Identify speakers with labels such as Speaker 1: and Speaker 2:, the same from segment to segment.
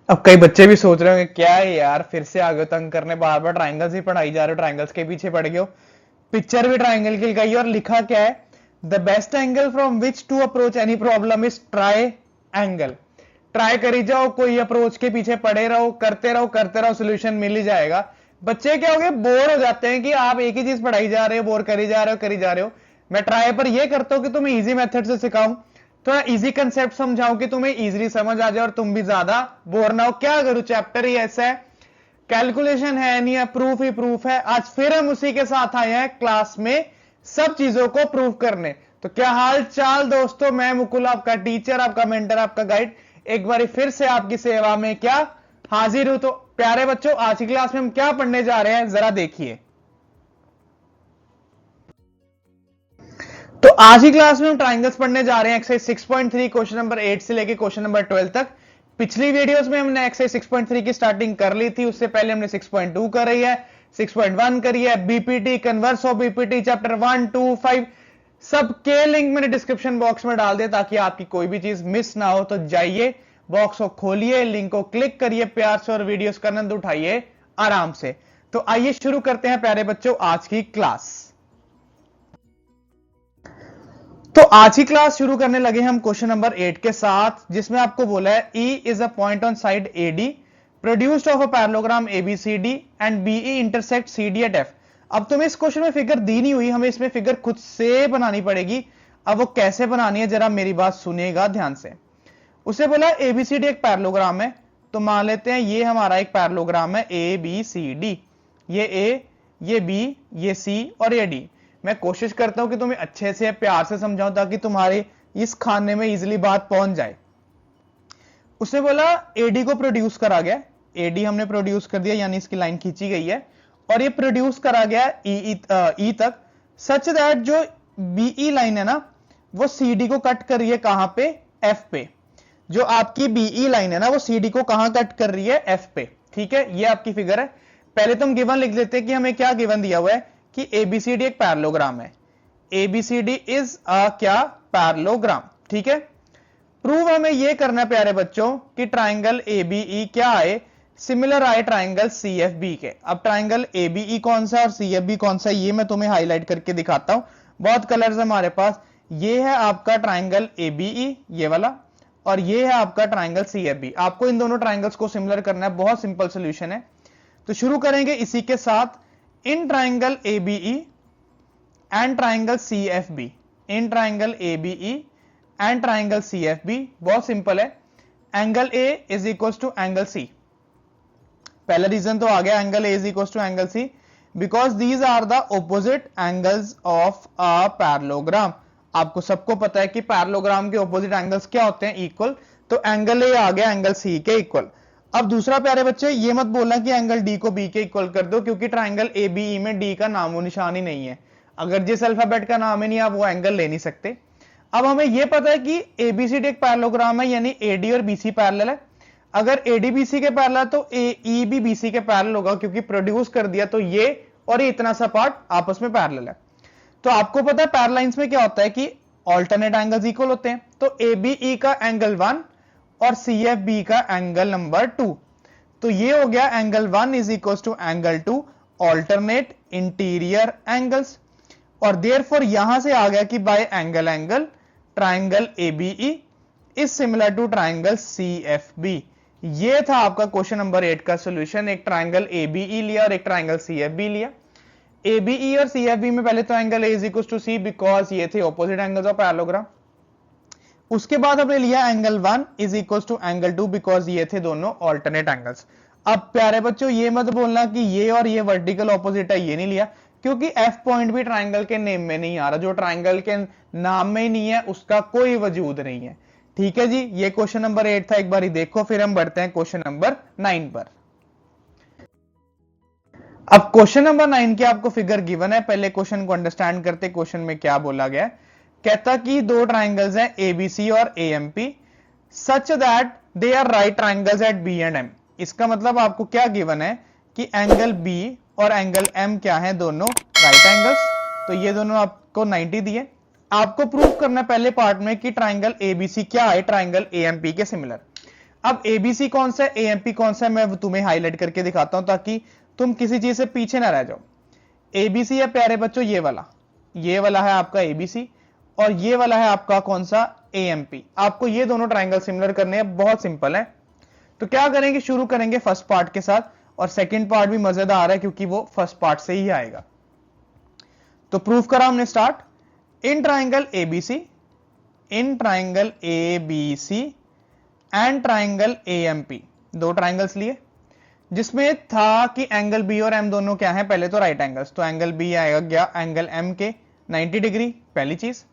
Speaker 1: अब कई बच्चे भी सोच रहे होंगे क्या है यार, फिर से आ गए तंग करने, बार बार ट्राइंगल्स ही पढ़ाई जा रहे हो, ट्राइंगल्स के पीछे पड़ गए हो। पिक्चर भी ट्राइंगल की लगाई और लिखा क्या है, the best angle from which to approach any problem is try angle. Try करी जाओ, कोई अप्रोच के पीछे पड़े रहो, करते रहो, सोल्यूशन मिल ही जाएगा। बच्चे क्या हो गए, बोर हो जाते हैं कि आप एक ही चीज पढ़ाई जा रहे हो, बोर करी जा रहे हो करी जा रहे हो। मैं ट्राई पर ये करता हूं कि तुम्हें इजी मेथड से सिखाऊं, थोड़ा इजी कंसेप्ट समझाऊं कि तुम्हें इजीली समझ आ जाए और तुम भी ज्यादा बोर ना हो। क्या करूं, चैप्टर ही ऐसा है, कैलकुलेशन है नहीं है, प्रूफ ही प्रूफ है। आज फिर हम उसी के साथ आए हैं क्लास में सब चीजों को प्रूव करने। तो क्या हाल चाल दोस्तों, मैं मुकुल आपका टीचर, आपका मेंटर, आपका गाइड एक बार फिर से आपकी सेवा में क्या हाजिर हूं। तो प्यारे बच्चों, आज की क्लास में हम क्या पढ़ने जा रहे हैं जरा देखिए। तो आज की क्लास में हम ट्राइंगल्स पढ़ने जा रहे हैं, एक्सरसाइज 6.3 क्वेश्चन नंबर 8 से लेके क्वेश्चन नंबर 12 तक। पिछली वीडियोस में हमने एक्सरसाइज 6.3 की स्टार्टिंग कर ली थी, उससे पहले हमने 6.2 कर रही है, 6.1 करी है, BPT, converse of BPT, chapter 1 2 5 सबके लिंक मैंने डिस्क्रिप्शन बॉक्स में डाल दिया ताकि आपकी कोई भी चीज मिस ना हो। तो जाइए, बॉक्स को खोलिए, लिंक को क्लिक करिए प्यार से और वीडियोस का आनंद उठाइए आराम से। तो आइए शुरू करते हैं प्यारे बच्चों आज की क्लास। तो आज की क्लास शुरू करने लगे हम क्वेश्चन नंबर 8 के साथ, जिसमें आपको बोला है E is a point on side AD produced of a parallelogram ABCD and BE intersect CD at F। अब तुम्हें इस क्वेश्चन में फिगर दी नहीं हुई, हमें इसमें फिगर खुद से बनानी पड़ेगी। अब वो कैसे बनानी है जरा मेरी बात सुनिएगा ध्यान से। उसे बोला ABCD एक पैरेललोग्राम है, तो मान लेते हैं ये हमारा एक पैरेललोग्राम है ABCD, ये A, ये B, ये C और ये D। मैं कोशिश करता हूं कि तुम्हें अच्छे से प्यार से समझाऊं ताकि तुम्हारे इस खाने में इजीली बात पहुंच जाए। उसने बोला एडी को प्रोड्यूस करा गया, एडी हमने प्रोड्यूस कर दिया यानी इसकी लाइन खींची गई है, और ये प्रोड्यूस करा गया ई तक, सच दैट जो बीई लाइन है ना वो सीडी को कट कर रही है कहां पे, एफ पे। जो आपकी बीई लाइन है ना वो सीडी को कहां कट कर रही है, एफ पे। ठीक है, ये आपकी फिगर है। पहले तुम गिवन लिख लेते हैं कि हमें क्या गिवन दिया हुआ है कि एबीसीडी एक पैरेललोग्राम है, एबीसीडी इज अ क्या, पैरेललोग्राम। ठीक है, प्रूव हमें यह करना है प्यारे बच्चों कि ट्राइंगल एबीई क्या आए, सिमिलर आए ट्राइंगल सीएफबी के। अब ट्राइंगल एबीई कौन सा और सीएफबी कौन सा, ये मैं तुम्हें हाईलाइट करके दिखाता हूं। बहुत कलर्स हमारे पास, ये है आपका ट्राइंगल एबीई ये वाला, और ये है आपका ट्राइंगल सीएफबी। आपको इन दोनों ट्राइंगल्स को सिमिलर करना है, बहुत सिंपल सोल्यूशन है। तो शुरू करेंगे इसी के साथ, in triangle ABE and triangle CFB, in triangle ABE and triangle CFB, बहुत सिंपल है। Angle A is equal to angle C। पहला रीजन तो आ गया, angle A is equal to angle C because these are the opposite angles of a parallelogram. आपको सबको पता है कि पैरेललोग्राम के ऑपोजिट एंगल्स क्या होते हैं, इक्वल। तो एंगल A आ गया एंगल C के इक्वल। अब दूसरा प्यारे बच्चे, ये मत बोलना कि एंगल D को B के इक्वल कर दो, क्योंकि ट्राइंगल ABE में D का नामो निशान ही नहीं है। अगर जिस अल्फाबेट का नाम ही नहीं है आप वो एंगल ले नहीं सकते। अब हमें यह पता है कि ABCD एक पैरेललोग्राम है, यानी AD और BC पैरेलल है। अगर AD BC के पैरेलल तो AE भी BC के पैरेलल होगा, क्योंकि प्रोड्यूस कर दिया तो ये और ये इतना सा पार्ट आपस में पैरेलल है। तो आपको पता है पैरेलल लाइंस में क्या होता है कि ऑल्टरनेट एंगल्स इक्वल होते हैं। तो ABE का एंगल 1 और CFB का एंगल नंबर 2। तो ये हो गया angle 1 is equal to angle 2 alternate interior angles. और देयरफॉर यहां से आ गया कि by angle angle triangle ABE is similar to triangle CFB। ये था आपका क्वेश्चन नंबर 8 का सॉल्यूशन। एक ट्राइंगल ABE लिया और एक ट्राइंगल CFB लिया। ABE और CFB में पहले तो angle A is equal to C because ये थे ऑपोजिट एंगल्स ऑफ पैरेललोग्राम। उसके बाद हमने लिया angle 1 is equal to angle 2 because ये थे दोनों ऑल्टरनेट एंगल्स। अब प्यारे बच्चों ये मत बोलना कि ये और ये वर्टिकल ऑपोजिट है, ये नहीं लिया, क्योंकि F पॉइंट भी ट्राइंगल के नेम में नहीं आ रहा। जो ट्राइंगल के नाम में ही नहीं है उसका कोई वजूद नहीं है। ठीक है जी, ये क्वेश्चन नंबर 8 था, एक बार देखो, फिर हम बढ़ते हैं क्वेश्चन नंबर 9 पर। अब क्वेश्चन नंबर 9 की आपको फिगर गिवन है, पहले क्वेश्चन को अंडरस्टैंड करते क्वेश्चन में क्या बोला गया है। कहता कि दो ट्राइंगल्स हैं ABC और AMP such that they are right triangles at B and M। इसका मतलब आपको क्या गिवन है कि एंगल B और एंगल M क्या है, दोनों राइट एंगल्स। तो ये दोनों आपको 90 दिए। आपको प्रूफ करना है पहले पार्ट में कि ट्राइंगल ABC क्या है ट्राइंगल AMP के सिमिलर। अब एबीसी कौन सा है, एएमपी कौन सा है, मैं तुम्हें हाईलाइट करके दिखाता हूं ताकि तुम किसी चीज से पीछे ना रह जाओ। एबीसी है प्यारे बच्चों ये वाला है आपका एबीसी, और ये वाला है आपका कौन सा, एएमपी। आपको ये दोनों ट्राइंगल सिमिलर करने हैं, बहुत सिंपल है। तो क्या करेंगे, शुरू करेंगे फर्स्ट पार्ट के साथ, और सेकंड पार्ट भी मजेदार है क्योंकि वो फर्स्ट पार्ट से ही आएगा। तो प्रूफ करा हमने start. In triangle ABC and triangle AMP, दो ट्राइंगल्स लिए जिसमें था कि एंगल बी और एम दोनों क्या है, पहले तो राइट एंगल्स, तो एंगल बी आएगा क्या, एंगल एम के 90 डिग्री, पहली चीज।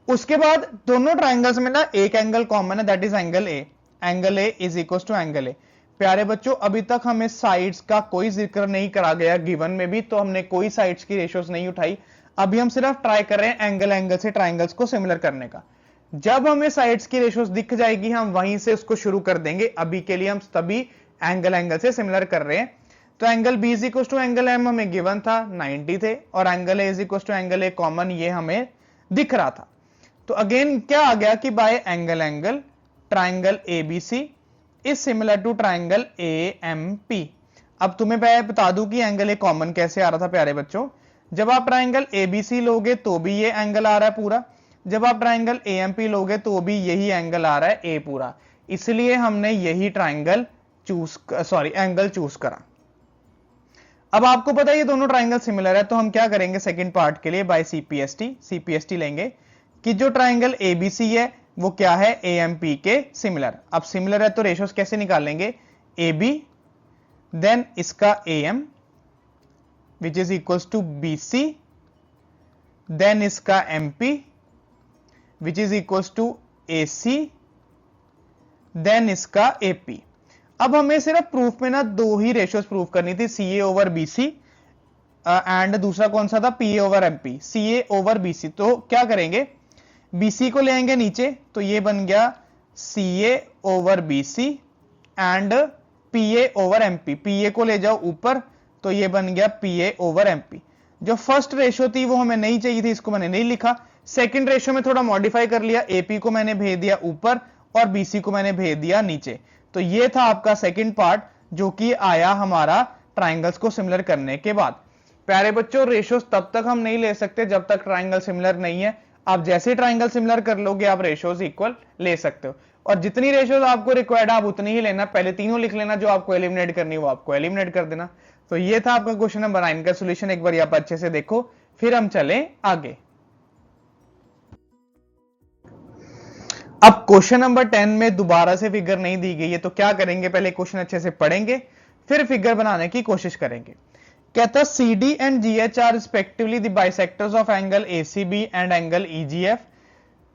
Speaker 1: उसके बाद दोनों ट्राइंगल्स में ना एक एंगल कॉमन है, that is angle A is equal to angle A. प्यारे बच्चों अभी तक हमें साइड्स का कोई जिक्र नहीं करा गया, गिवन में भी तो हमने कोई साइड्स की रेशियोज नहीं उठाई। अभी हम सिर्फ ट्राई कर रहे हैं एंगल से ट्राइंगल्स को सिमिलर करने का। जब हमें साइड्स की रेशियोज दिख जाएगी हम वहीं से उसको शुरू कर देंगे। अभी के लिए हम तभी एंगल से सिमिलर कर रहे हैं। तो angle B is equal to angle M हमें गिवन था 90 थे, और angle A is equal to angle A common ये हमें दिख रहा था। तो अगेन क्या आ गया कि by angle triangle ABC is similar to triangle AMP. अब तुम्हें मैं बता दूं कि एंगल ए कॉमन कैसे आ रहा था प्यारे बच्चों। जब आप ट्राइंगल एबीसी लोगे तो भी ये एंगल आ रहा है पूरा, जब आप ट्राइंगल एएमपी लोगे तो भी यही एंगल आ रहा है ए पूरा, इसलिए हमने यही एंगल चूज करा। अब आपको पता है ये दोनों ट्राइंगल सिमिलर है, तो हम क्या करेंगे सेकंड पार्ट के लिए बाय सीपीएसटी लेंगे कि जो ट्राइंगल एबीसी है वो क्या है, एएमपी के सिमिलर। अब सिमिलर है तो रेशियोज कैसे निकालेंगे, AB देन इसका AM which is equals to BC then इसका MP which is equals to AC then इसका AP। अब हमें सिर्फ प्रूफ में ना दो ही रेशियोज प्रूफ करनी थी, CA ओवर BC एंड दूसरा कौन सा था, PA over MP। CA over BC, तो क्या करेंगे, BC को ले आएंगे नीचे तो ये बन गया CA over BC and PA over MP। PA को ले जाओ ऊपर तो ये बन गया PA ओवर MP। जो फर्स्ट रेशियो थी वो हमें नहीं चाहिए थी, इसको मैंने नहीं लिखा। सेकंड रेशियो में थोड़ा मॉडिफाई कर लिया, AP को मैंने भेज दिया ऊपर और BC को मैंने भेज दिया नीचे। तो ये था आपका सेकंड पार्ट जो कि आया हमारा ट्राइंगल्स को सिमिलर करने के बाद। प्यारे बच्चों रेशियोज तब तक हम नहीं ले सकते जब तक ट्राइंगल सिमिलर नहीं है। आप जैसे ट्राइंगल सिमिलर कर लोगे आप रेशियोज इक्वल ले सकते हो, और जितनी रेशियोज आपको रिक्वायर्ड है आप उतनी ही लेना। पहले तीनों लिख लेना, जो आपको एलिमिनेट करनी वो आपको एलिमिनेट कर देना। तो ये था आपका क्वेश्चन नंबर 9 का सोल्यूशन। एक बार आप अच्छे से देखो फिर हम चलें आगे। अब क्वेश्चन नंबर 10 में दोबारा से फिगर नहीं दी गई है, तो क्या करेंगे, पहले क्वेश्चन अच्छे से पढ़ेंगे फिर फिगर बनाने की कोशिश करेंगे। कहता CD and GH are respectively the bisectors of angle ACB and angle EGF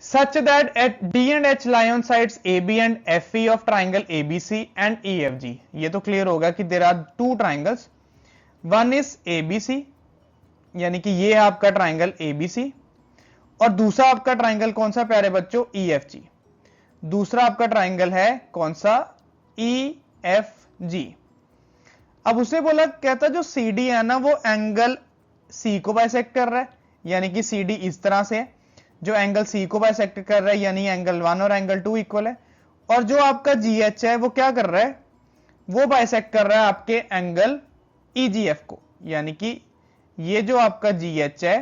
Speaker 1: such that at D and H lie on sides AB and FE of triangle ABC and EFG। ये तो clear होगा कि there are two triangles, one is ABC यानी कि ये है आपका triangle ABC, और दूसरा आपका ट्राइंगल कौन सा प्यारे बच्चों, EFG। दूसरा आपका ट्राइंगल है कौन सा, EFG। अब उसने बोला, कहता जो CD है ना वो एंगल C को बाइसेक्ट कर रहा है, यानी कि CD इस तरह से है, जो एंगल C को बाइसेक्ट कर रहा है यानी एंगल 1 और एंगल 2 इक्वल है। और जो आपका GH है वो क्या कर रहा है, वो बाइसेक्ट कर रहा है आपके एंगल EGF को, यानी कि ये जो आपका GH है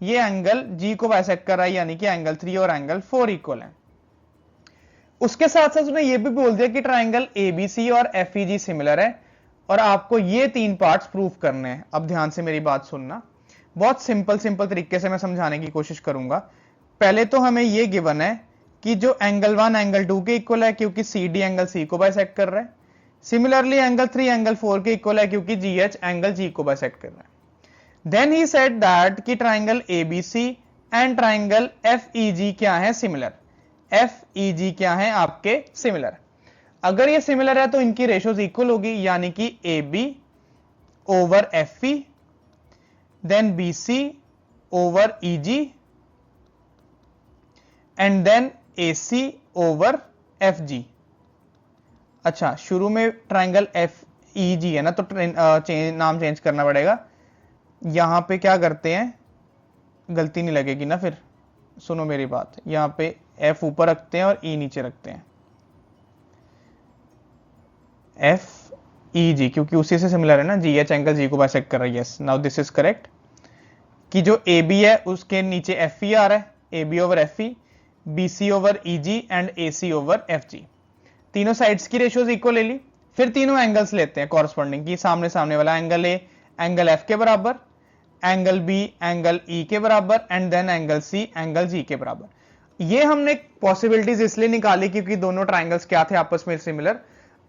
Speaker 1: ये एंगल G को बाइसेक्ट कर रहा है, यानी कि एंगल 3 और एंगल 4 इक्वल है। उसके साथ साथ उसने ये भी बोल दिया कि ट्राइंगल ABC और FEG सिमिलर है, और आपको ये तीन पार्ट्स प्रूफ करने हैं। अब ध्यान से मेरी बात सुनना, बहुत सिंपल तरीके से मैं समझाने की कोशिश करूंगा। पहले तो हमें ये गिवन है कि जो एंगल 1 एंगल 2 के इक्वल है क्योंकि CD एंगल C को बाइसेक्ट कर रहा है। सिमिलरली एंगल 3 एंगल 4 के इक्वल है क्योंकि GH एंगल G को बाइसेक्ट कर रहा है। देन ही सेड दैट कि triangle ABC and triangle FEG क्या है, सिमिलर। FEG क्या है आपके, सिमिलर। अगर ये सिमिलर है तो इनकी रेशियोज इक्वल होगी, यानी कि AB over FE then BC over EG and then AC over FG। अच्छा, शुरू में ट्राइंगल FEG है ना, तो नाम चेंज करना पड़ेगा। यहां पे क्या करते हैं, गलती नहीं लगेगी ना फिर, सुनो मेरी बात। यहां पे F ऊपर रखते हैं और E नीचे रखते हैं। एफ ई जी, क्योंकि उसी से सिमिलर है ना, जी एच एंगल जी को बाइसेक्ट कर रही है। नाउ दिस इज करेक्ट कि जो ए बी है उसके नीचे एफ ई आ रहा है, A B over F E, B C over E G and A C over F G. तीनों साइड्स की रेशियोज इक्वल ले ली। फिर तीनों एंगल्स लेते हैं कॉरस्पॉन्डिंग की, सामने सामने वाला एंगल ए एंगल एफ के बराबर, एंगल बी एंगल ई के बराबर, and then angle C angle G के बराबर। ये हमने पॉसिबिलिटीज इसलिए निकाली क्योंकि दोनों ट्राइंगल्स क्या थे, आपस में सिमिलर।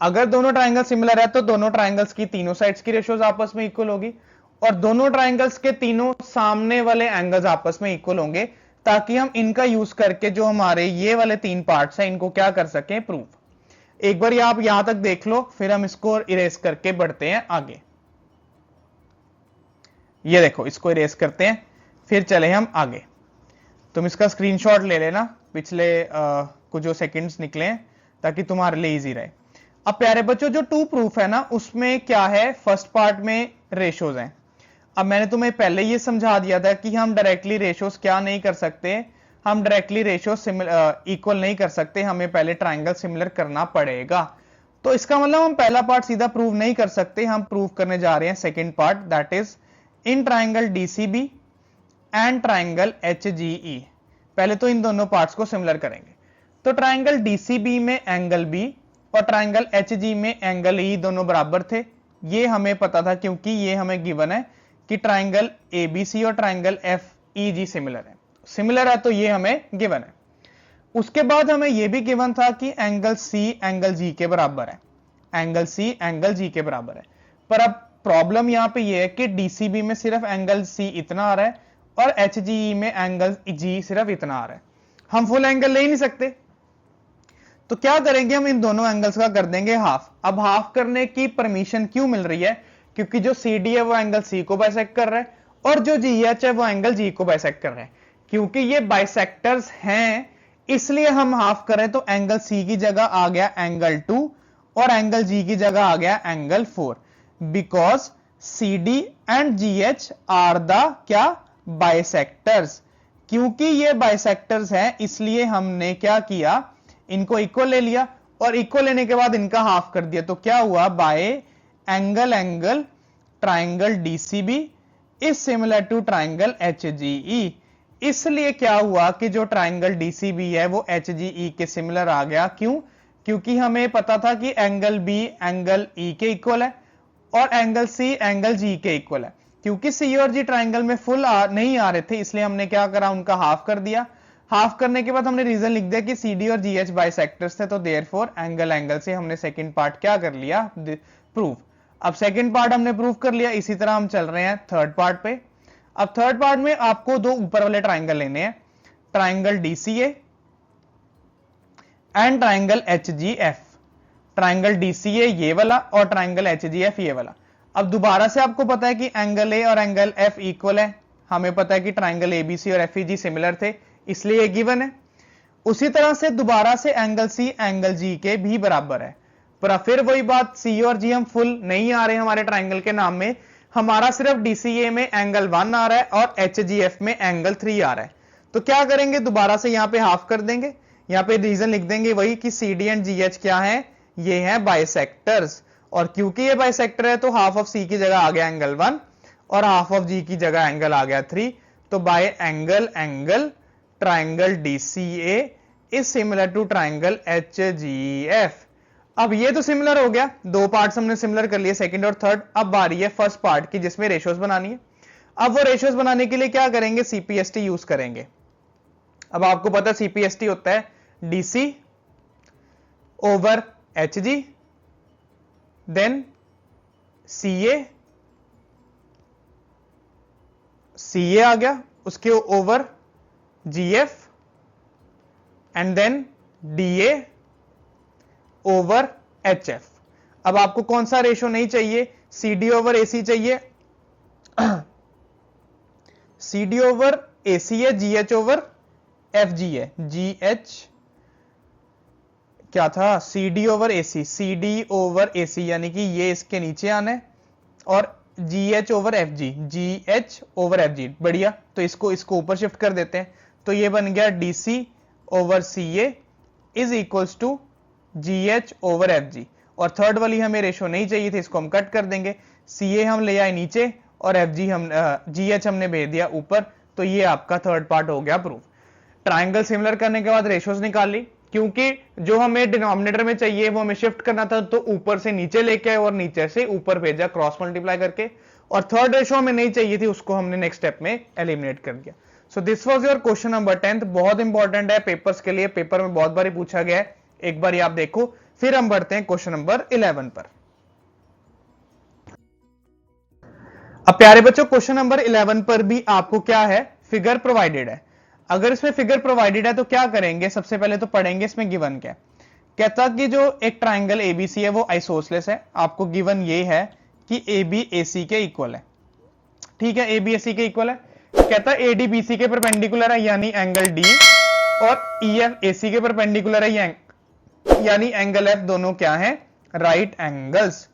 Speaker 1: अगर दोनों ट्राइंगल सिमिलर है तो दोनों ट्राइंगल्स की तीनों साइड्स की रेशियोज आपस में इक्वल होगी, और दोनों ट्राइंगल्स के तीनों सामने वाले एंगल्स आपस में इक्वल होंगे, ताकि हम इनका यूज करके जो हमारे ये वाले तीन पार्ट्स हैं इनको क्या कर सकें, प्रूव। एक बार आप यहां तक देख लो, फिर हम इसको इरेज करके बढ़ते हैं आगे। ये देखो, इसको इरेज करते हैं, फिर चले हम आगे। तुम इसका स्क्रीनशॉट ले लेना, पिछले कुछ जो सेकंड्स निकले हैं, ताकि तुम्हारे लिए इजी रहे। अब प्यारे बच्चों, जो टू प्रूफ है ना, उसमें क्या है, फर्स्ट पार्ट में रेशोज हैं। अब मैंने तुम्हें पहले ये समझा दिया था कि हम डायरेक्टली रेशोज क्या नहीं कर सकते, हम डायरेक्टली रेशोज इक्वल नहीं कर सकते, हमें पहले ट्राइंगल सिमिलर करना पड़ेगा। तो इसका मतलब हम पहला पार्ट सीधा प्रूव नहीं कर सकते, हम प्रूव करने जा रहे हैं second part, that is in triangle DCB and triangle HGE. पहले तो इन दोनों पार्ट्स को सिमिलर करेंगे। तो ट्राइंगल डीसीबी में एंगल बी और ट्राइंगल एचजी में एंगल ई दोनों बराबर थे, ये हमें पता था क्योंकि ये हमें गिवन है कि ट्राइंगल एबीसी और ट्राइंगल एफ ई जी सिमिलर है। सिमिलर है तो ये हमें गिवन है। उसके बाद हमें यह भी गिवन था कि एंगल सी एंगल जी के बराबर है, एंगल सी एंगल जी के बराबर है। पर अब प्रॉब्लम यहां पे ये है कि डीसीबी में सिर्फ एंगल सी इतना आ रहा है और एचजीई में एंगल जी सिर्फ इतना आ रहा है, हम फुल एंगल ले ही नहीं सकते। तो क्या करेंगे, हम इन दोनों एंगल्स का कर देंगे हाफ। अब हाफ करने की परमिशन क्यों मिल रही है, क्योंकि जो सी डी है वो एंगल सी को बाइसेक्ट कर रहा है और जो जी एच है वो एंगल जी को बाइसेक्ट कर रहा है। क्योंकि ये बाइसेक्टर्स हैं इसलिए हम हाफ करें, तो एंगल सी की जगह आ गया एंगल 2 और एंगल जी की जगह आ गया angle 4, because C D and G H are the क्या, बाइसेक्टर्स। क्योंकि ये बाइसेक्टर्स हैं इसलिए हमने क्या किया, इनको इक्वल ले लिया और इक्वल लेने के बाद इनका हाफ कर दिया। तो क्या हुआ, by angle angle triangle DCB is similar to triangle HGE. इसलिए क्या हुआ कि जो ट्राइंगल डीसीबी है वो एचजीई के सिमिलर आ गया। क्यों, क्योंकि हमें पता था कि एंगल बी एंगल ई के इक्वल है और एंगल सी एंगल जी के इक्वल है। क्योंकि सी और जी ट्राइंगल में फुल नहीं आ रहे थे इसलिए हमने क्या करा, उनका हाफ कर दिया। हाफ करने के बाद हमने रीजन लिख दिया कि सी डी और जी एच बाइसेक्टर्स थे, तो देयरफॉर एंगल एंगल से हमने सेकंड पार्ट क्या कर लिया, प्रूव। अब सेकंड पार्ट हमने प्रूव कर लिया, इसी तरह हम चल रहे हैं थर्ड पार्ट पे। अब थर्ड पार्ट में आपको दो ऊपर वाले ट्राइंगल लेने हैं, triangle DCA and triangle HGF. Triangle DCA ये वाला और ट्राइंगल एचजीएफ ये वाला। अब दोबारा से आपको पता है कि एंगल ए और एंगल एफ इक्वल है, हमें पता है कि ट्राइंगल एबीसी और एफईजी सिमिलर थे इसलिए ये गिवन है। उसी तरह से दोबारा से एंगल सी एंगल जी के भी बराबर है। पर फिर वही बात, सी और जी हम फुल नहीं आ रहे हमारे ट्राइंगल के नाम में, हमारा सिर्फ डीसीए में एंगल 1 आ रहा है और एचजीएफ में एंगल 3 आ रहा है। तो क्या करेंगे, दोबारा से यहां पे हाफ कर देंगे, यहां पे रीजन लिख देंगे वही कि C D and G H क्या है, ये है बाइसेक्टर्स। और क्योंकि ये बाइसेक्टर है तो हाफ ऑफ सी की जगह आ गया एंगल 1 और हाफ ऑफ जी की जगह एंगल आ गया 3। तो by angle angle triangle DCA is similar to triangle HGF. अब ये तो सिमिलर हो गया, दो पार्ट्स हमने सिमिलर कर लिए, सेकंड और थर्ड। अब बारी है फर्स्ट पार्ट की जिसमें रेशियोज बनानी है। अब वो रेशियोज बनाने के लिए क्या करेंगे, सीपीएसटी यूज करेंगे। अब आपको पता है सीपीएसटी होता है DC over HG, then CA, CA आ गया, उसके over GF and then DA over HF. अब आपको कौन सा रेशियो नहीं चाहिए, सीडी ओवर एसी चाहिए, सीडी ओवर एसी है, जीएच ओवर एफजी है, जीएच क्या था, CD over AC, CD over AC यानी कि ये इसके नीचे आना है, और GH over FG, GH over FG. बढ़िया, तो इसको ऊपर शिफ्ट कर देते हैं, तो ये बन गया DC over CA is equals to GH over FG. और थर्ड वाली हमें रेशो नहीं चाहिए थी, इसको हम कट कर देंगे। CA हम ले आए नीचे और GH हमने भेज दिया ऊपर, तो ये आपका थर्ड पार्ट हो गया प्रूफ। ट्राइंगल सिमिलर करने के बाद रेशोज निकाल ली, क्योंकि जो हमें डिनोमिनेटर में चाहिए वो हमें शिफ्ट करना था, तो ऊपर से नीचे लेके आए और नीचे से ऊपर भेजा क्रॉस मल्टीप्लाई करके, और थर्ड रेशो हमें नहीं चाहिए थी, उसको हमने नेक्स्ट स्टेप में एलिमिनेट कर दिया। So this was your question number 10। बहुत इंपॉर्टेंट है पेपर्स के लिए, पेपर में बहुत बार पूछा गया है, एक बार आप देखो। फिर हम बढ़ते हैं क्वेश्चन नंबर 11 पर। अब प्यारे बच्चों क्वेश्चन नंबर 11 पर भी आपको क्या है, फिगर प्रोवाइडेड है। अगर इसमें फिगर प्रोवाइडेड है तो क्या करेंगे, सबसे पहले तो पढ़ेंगे इसमें गिवन क्या। कहता कि जो एक ट्राइंगल एबीसी है वो आइसोसेलेस है। आपको गिवन ये है कि AB AC के इक्वल है, ठीक है, AB AC के इक्वल है। कहता AD BC के परपेंडिकुलर है, यानी एंगल D, और EF AC के परपेंडिकुलर है, यानी एंगल F, दोनों क्या है, राइट एंगल्स।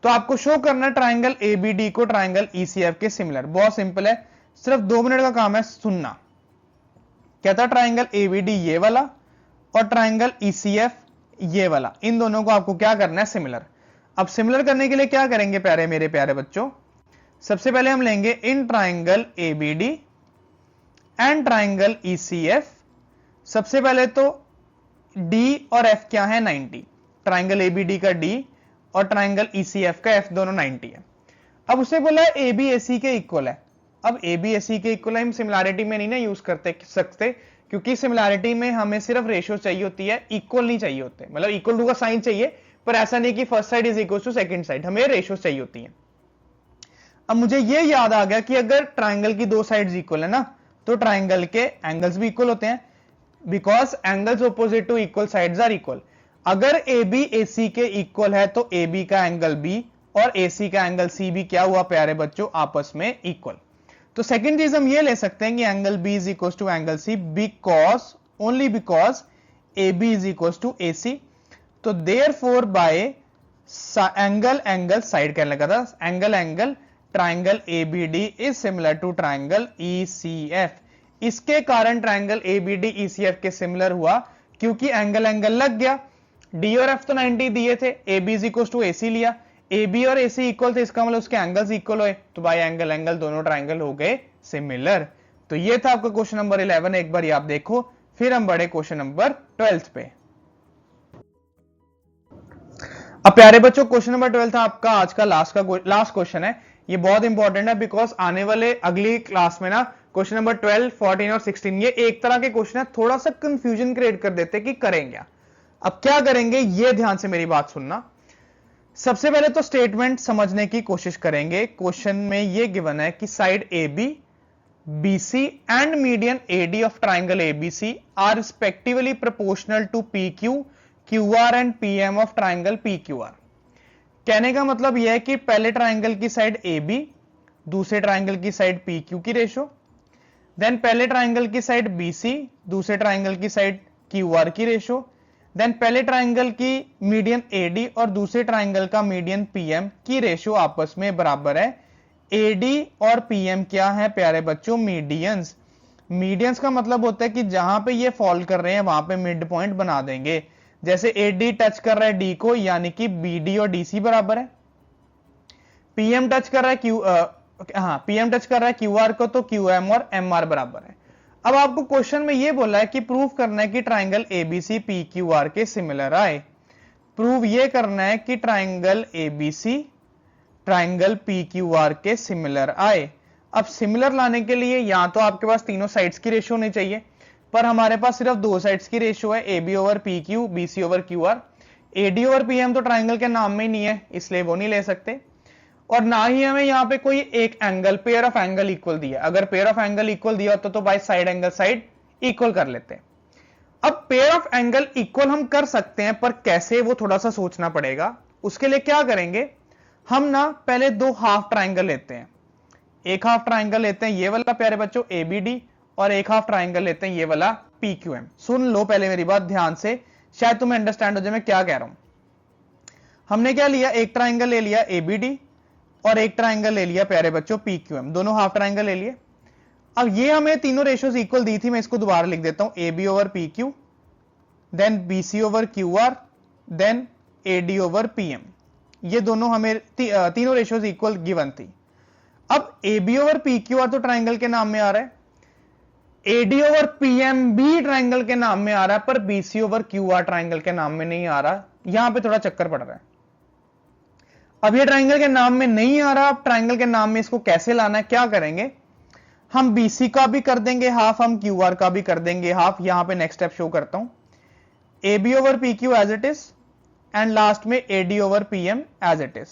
Speaker 1: तो आपको शो करना ट्राइंगल ABD को ट्राइंगल ECF के सिमिलर। बहुत सिंपल है, सिर्फ 2 मिनट का काम है सुनना। कहता ट्राइंगल ABD ये वाला और ट्राइंगल ECF ये वाला, इन दोनों को आपको क्या करना है, सिमिलर। अब सिमिलर करने के लिए क्या करेंगे प्यारे मेरे प्यारे बच्चों, सबसे पहले हम लेंगे in triangle ABD and triangle ECF। सबसे पहले तो D और F क्या है, 90। ट्राइंगल ABD का D और ट्राइंगल ECF का F दोनों 90 है। अब उसे बोला AB AC के इक्वल है। अब AB AC के इक्वल हम सिमिलैरिटी में नहीं ना यूज करते सकते, क्योंकि सिमिलैरिटी में हमें सिर्फ रेशियो चाहिए होती है, इक्वल नहीं चाहिए होते। मतलब इक्वल टू का साइन चाहिए, पर ऐसा नहीं कि first side is equal to second side, हमें रेशियो चाहिए होती है। अब मुझे ये याद आ गया कि अगर ट्राइंगल की 2 साइड्स इक्वल है ना, तो ट्राइंगल के एंगल्स भी इक्वल होते हैं, because angles opposite to equal sides are equal. अगर AB AC के इक्वल है तो AB का एंगल B और AC का एंगल C भी क्या हुआ प्यारे बच्चों, आपस में इक्वल। तो सेकंड चीज हम ये ले सकते हैं कि angle B is equal to angle C because, only because AB is equal to AC। तो देयरफॉर बाय एंगल साइड कहने लगा था, angle triangle ABD is similar to triangle ECF। इसके कारण ट्राइंगल ABD ECF के सिमिलर हुआ, क्योंकि angle लग गया। D और F तो 90 दिए थे, AB is equal to AC लिया, AB और AC इक्वल थे, इसका मतलब उसके एंगल्स इक्वल हुए, तो बाय एंगल दोनों ट्राइंगल हो गए सिमिलर। तो ये था आपका क्वेश्चन नंबर 11, एक बार आप देखो। फिर हम बढ़े क्वेश्चन नंबर 12 पे। अब प्यारे बच्चों क्वेश्चन नंबर 12 था आपका आज का लास्ट क्वेश्चन है। ये बहुत इंपॉर्टेंट है, बिकॉज आने वाले अगली क्लास में ना क्वेश्चन नंबर 12, 14 और 16 ये एक तरह के क्वेश्चन है, थोड़ा सा कंफ्यूजन क्रिएट कर देते कि करेंगे। अब क्या करेंगे, ये ध्यान से मेरी बात सुनना। सबसे पहले तो स्टेटमेंट समझने की कोशिश करेंगे। क्वेश्चन में ये गिवन है कि side AB, BC and median AD of triangle ABC are respectively proportional to PQ, QR and PM of triangle PQR। कहने का मतलब यह है कि पहले ट्राइंगल की साइड AB, दूसरे ट्राइंगल की साइड PQ की रेशो, देन पहले ट्राइंगल की साइड BC, दूसरे ट्राइंगल की साइड QR की रेशो, देन पहले ट्राइंगल की मीडियन AD और दूसरे ट्राइंगल का मीडियन PM की रेशो आपस में बराबर है। AD और PM क्या है प्यारे बच्चों, मीडियंस। मीडियंस का मतलब होता है कि जहां पे ये फॉल कर रहे हैं वहां पे मिड पॉइंट बना देंगे। जैसे AD टच कर रहा है D को, यानी कि BD और DC बराबर है। PM टच कर रहा है PM टच कर रहा है QR को, तो QM और MR बराबर है। अब आपको क्वेश्चन में यह बोला है कि प्रूव करना है कि ट्राइंगल ABC PQR के सिमिलर आए। प्रूव ये करना है कि ट्राइंगल ABC ट्राइंगल PQR के सिमिलर आए। अब सिमिलर लाने के लिए या तो आपके पास तीनों साइड्स की रेशियो होनी चाहिए, पर हमारे पास सिर्फ 2 साइड्स की रेशियो है, AB over PQ, BC over QR। AD over PM तो ट्राइंगल के नाम में ही नहीं है, इसलिए वो नहीं ले सकते। और ना ही हमें यहां पे कोई एक angle, pair of angle equal दिया। अगर पेयर ऑफ एंगल इक्वल दिया होता तो bye side angle side equal कर लेते। अब पेयर ऑफ एंगल इक्वल हम कर सकते हैं, पर कैसे वो थोड़ा सा सोचना पड़ेगा। उसके लिए क्या करेंगे, हम ना पहले 2 हाफ ट्राइंगल लेते हैं। एक हाफ ट्राइंगल लेते हैं ये वाला प्यारे बच्चों ABD, और एक हाफ ट्राइंगल लेते हैं ये वाला PQM। सुन लो पहले मेरी बात ध्यान से, शायद तुम्हें अंडरस्टैंड हो जाए मैं क्या कह रहा हूं। हमने क्या लिया, एक ट्राइंगल ले लिया ABD और एक ट्राइंगल ले लिया प्यारे बच्चों PQM, दोनों हाफ ट्राइंगल ले लिए। अब ये हमें तीनों रेशियोज इक्वल दी थी, मैं इसको दोबारा लिख देता हूं, AB over PQ, then BC over QR, then AD over PM। ये दोनों हमें तीनों रेशियोज इक्वल गिवन थी। अब AB ओवर PQR तो ट्राइंगल के नाम में आ रहा है, AD ओवर PM भी ट्राइंगल के नाम में आ रहा है, पर BC ओवर QR ट्राइंगल के नाम में नहीं आ रहा। यहां पे थोड़ा चक्कर पड़ रहा है। अब ये ट्राइंगल के नाम में नहीं आ रहा, अब ट्राइंगल के नाम में इसको कैसे लाना है, क्या करेंगे, हम BC का भी कर देंगे हाफ, हम QR का भी कर देंगे हाफ। यहां पे नेक्स्ट स्टेप शो करता हूं, AB over PQ as it is and last में AD over PM as it is.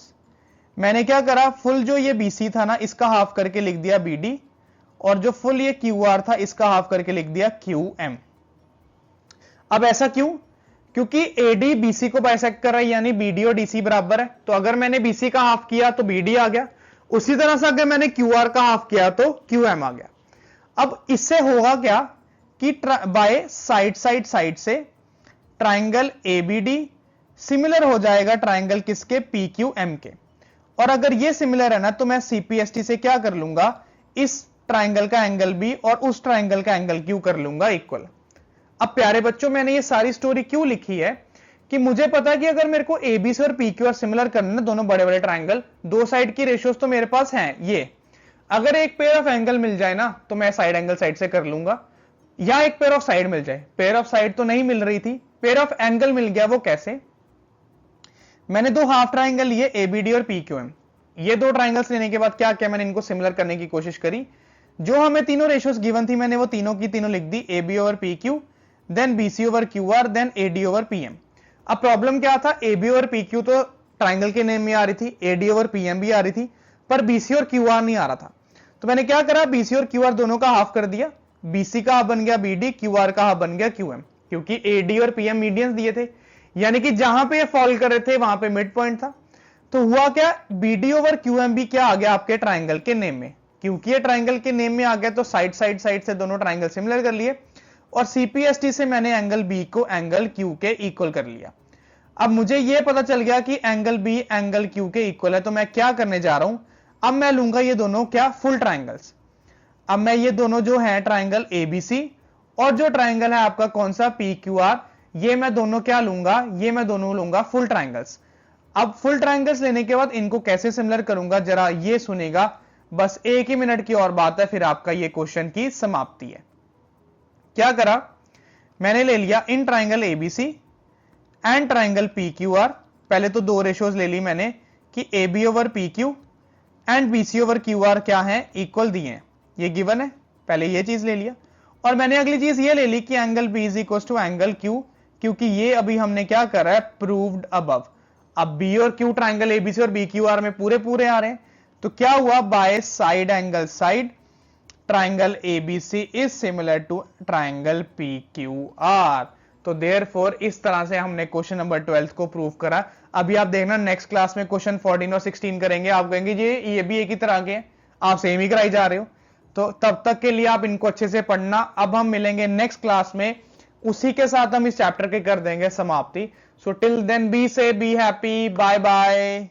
Speaker 1: मैंने क्या करा, फुल जो ये BC था ना, इसका हाफ करके लिख दिया BD, और जो फुल ये QR था इसका हाफ करके लिख दिया QM। अब ऐसा क्यों, क्योंकि AD BC को बाइसेक्ट कर रहा है, यानी BD और DC बराबर है। तो अगर मैंने BC का हाफ किया तो BD आ गया, उसी तरह से अगर मैंने QR का हाफ किया तो QM आ गया। अब इससे होगा क्या कि बाय साइड से ट्राइंगल ABD सिमिलर हो जाएगा ट्राइंगल किसके, PQM के। और अगर ये सिमिलर है ना, तो मैं CPST से क्या कर लूंगा, इस ट्राइंगल का एंगल B और उस ट्राइंगल का एंगल Q कर लूंगा इक्वल। अब प्यारे बच्चों, मैंने ये सारी स्टोरी क्यों लिखी है कि मुझे पता है कि अगर मेरे को ABC और PQR सिमिलर करना है, दोनों बड़े बड़े ट्राइंगल, दो साइड की रेशियोज तो मेरे पास हैं। ये अगर एक पेयर ऑफ एंगल मिल जाए ना, तो मैं साइड एंगल साइड से कर लूंगा, या एक पेयर ऑफ साइड मिल जाए। पेयर ऑफ साइड तो नहीं मिल रही थी, पेयर ऑफ एंगल मिल गया। वो कैसे, मैंने दो हाफ ट्राइंगल लिए ABD और PQM। ये दो ट्राइंगल्स लेने के बाद क्या किया, मैंने इनको सिमिलर करने की कोशिश करी। जो हमें तीनों रेशियोज गिवन थी, मैंने वो तीनों की तीनों लिख दी, AB over PQ, then BC over QR, then AD over PM। अब प्रॉब्लम क्या था, AB ओवर PQ तो ट्राइंगल के नेम में आ रही थी, AD ओवर PM भी आ रही थी, पर BC और QR नहीं आ रहा था। तो मैंने क्या करा, BC और QR दोनों का हाफ कर दिया। BC का हाफ बन गया BD, QR का हाफ बन गया QM, क्योंकि AD और PM मीडियंस दिए थे, यानी कि जहां पे ये फॉल कर रहे थे वहां पे मिड पॉइंट था। तो हुआ क्या, BD ओवर QM भी क्या आ गया आपके ट्राइंगल के नेम में। क्योंकि ये ट्राइंगल के नेम में आ गया, तो साइड से दोनों ट्राइंगल सिमिलर कर लिए, और CPST से मैंने एंगल B को एंगल Q के इक्वल कर लिया। अब मुझे यह पता चल गया कि एंगल B एंगल Q के इक्वल है, तो मैं क्या करने जा रहा हूं, अब मैं लूंगा ये दोनों क्या, फुल ट्राइंगल्स। अब मैं ये दोनों जो है ट्राइंगल ABC और जो ट्राइंगल है आपका कौन सा, PQR, ये मैं दोनों क्या लूंगा, ये मैं दोनों लूंगा फुल ट्राइंगल्स। अब फुल ट्राइंगल्स लेने के बाद इनको कैसे सिमिलर करूंगा, जरा ये सुनेगा, बस एक ही मिनट की और बात है, फिर आपका ये क्वेश्चन की समाप्ति है। क्या करा, मैंने ले लिया in triangle ABC and triangle PQR। पहले तो दो रेशियोज ले ली मैंने कि AB over PQ and BC over QR क्या है, इक्वल दिए हैं, ये गिवन है, पहले ये चीज ले लिया। और मैंने अगली चीज ये ले ली कि angle B is equal to angle Q, क्योंकि ये अभी हमने क्या करा है, प्रूव्ड अबव। अब B और Q ट्राइंगल ABC और BQR में पूरे पूरे आ रहे हैं, तो क्या हुआ, by side angle side triangle ABC is similar to triangle PQR। तो देयरफॉर इस तरह से हमने क्वेश्चन नंबर 12 को प्रूव करा। अभी आप देखना नेक्स्ट क्लास में क्वेश्चन 14 और 16 करेंगे, आप कहेंगे ये भी एक ही तरह के हैं, आप सेम ही कराई जा रहे हो। तो तब तक के लिए आप इनको अच्छे से पढ़ना। अब हम मिलेंगे नेक्स्ट क्लास में, उसी के साथ हम इस चैप्टर के कर देंगे समाप्ति। So till then be happy, bye bye.